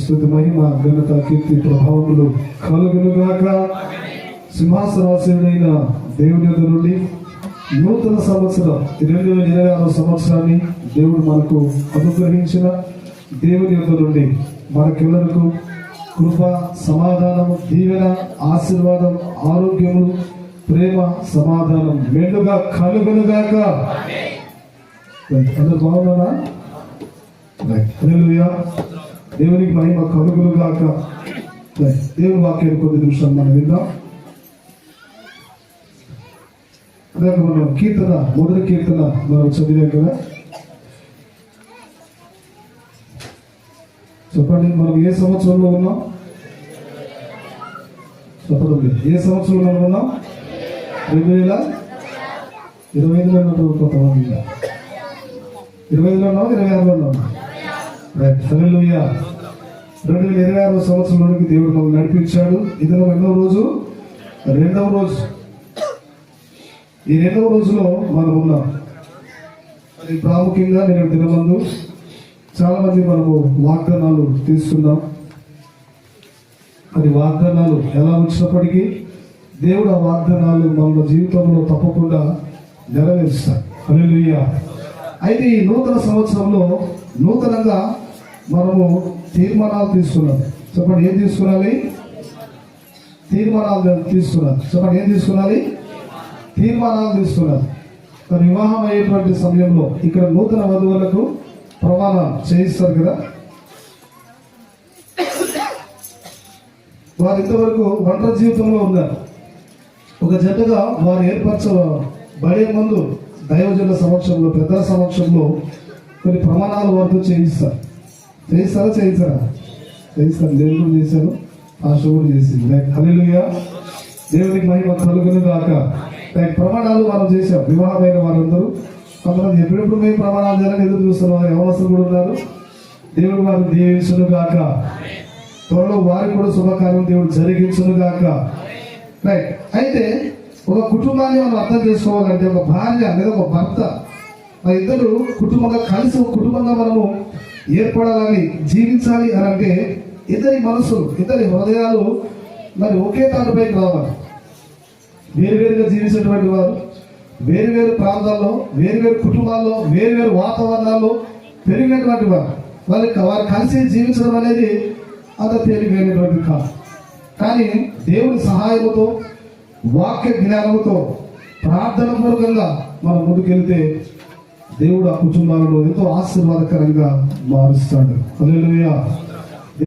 స్తుతి మహిమ ఘనత కీర్తి ప్రభావములు కలుగునుగాక. సింహాసనాసీనుడైన దేవుని యొద్ద నుండి నూతన సంవత్సరం 2026 సంవత్సరాన్ని దేవుడు మనకు అనుగ్రహించిన దేవుని యొద్ద నుండి మనకెల్లరకు కృప, సమాధానం, దీవెన, ఆశీర్వాదం, ఆరోగ్యములు, ప్రేమ, సమాధానం మెండుగా కలుగునుగాక. అందరు బాగున్నారా? హల్లెలూయా. దేవునికి మహిమ కలుగునుగాక. దేవుని వాక్యాన్ని కొద్ది నిమిషాలు మనం విందాం. అదే మనం కీర్తన, మొదటి కీర్తన మనం చదివాం కదా. చెప్పండి, మనం ఏ సంవత్సరంలో ఉన్నాం? చెప్పండి, ఏ సంవత్సరంలో మనం ఉన్నాం? 2025లో ఉన్నట్టు కొంతమంది 25లో ఉన్నాం, 26లో ఉన్నాం. హల్లెలూయా. 2026 సంవత్సరంలోనికి దేవుడు మనల్ని నడిపించాడు. ఇది ఎన్నో రోజు? రెండవ రోజు. ఈ రెండవ రోజులో మనం ఉన్నాం. అది ప్రాముఖ్యంగా నేను దినమందు చాలా మంది మనము వాగ్దానాలు తీసుకున్నాం. అది వాగ్దానాలు ఎలా వచ్చినప్పటికీ దేవుడు ఆ వాగ్దానాలు మన జీవితంలో తప్పకుండా నెరవేరుస్తాడు. హల్లెలూయా. అయితే ఈ నూతన సంవత్సరంలో నూతనంగా మనము తీర్మానాలు తీసుకున్నాం. చెప్పండి, ఏం తీసుకున్నాలి? తీర్మానాలు తీసుకున్నాం. చెప్పండి, ఏం తీసుకున్నాలి? తీర్మానాలు తీసుకున్నారు. మరి వివాహం అయ్యేటువంటి సమయంలో ఇక్కడ నూతన వధువులకు ప్రమాణం చేయిస్తారు కదా. వారు ఇంతవరకు ఒంటరి జీవితంలో ఉన్నారు. ఒక జట్టుగా వారు ఏర్పరచబడే ముందు దైవజనుల సమక్షంలో, పెద్దల సమక్షంలో కొన్ని ప్రమాణాలు వారితో చేయిస్తారు. చేయిస్తారా? చేయిస్తారా? దేవుడు కూడా చేశారు, ఆశ కూడా చేసింది. హల్లెలూయా. దేవునికి మహిమ కలుగునుగాక. ప్రమాణాలు మనం చేశాం. వివాహమైన వారందరూ కొంతమంది ఎప్పుడెప్పుడు మేము ప్రమాణాలు చేయాలని ఎదురు చూస్తున్నారు. యవనస్తులు కూడా ఉన్నారు. దేవుడు వారిని దీవించునుగాక. త్వరలో వారికి కూడా శుభకార్యం దేవుడు జరిగించునుగాక. రైట్. అయితే ఒక కుటుంబాన్ని మనం అర్థం చేసుకోవాలంటే, ఒక భార్య లేదా ఒక భర్త ఇద్దరు కుటుంబంగా కలిసి ఒక కుటుంబంగా మనము ఏర్పడాలని, జీవించాలి అని అంటే ఇద్దరి మనసులు, ఇద్దరి హృదయాలు మరి ఒకే తాటిపైకి రావాలి. వేరువేరుగా జీవించేటువంటి వారు వేరువేరు ప్రాంతాల్లో, వేరువేరు కుటుంబాల్లో, వేరువేరు వాతావరణాల్లో పెరిగినటువంటి వారు వారు కలిసి జీవించడం అనేది అంత తేలికైనటువంటి కాదు. కానీ దేవుని సహాయముతో, వాక్య జ్ఞానముతో, ప్రార్థన పూర్వకంగా మనం ముందుకెళ్తే దేవుడు ఆ కుటుంబాలను ఎంతో ఆశీర్వాదకరంగా మారుస్తాడు. హల్లెలూయా.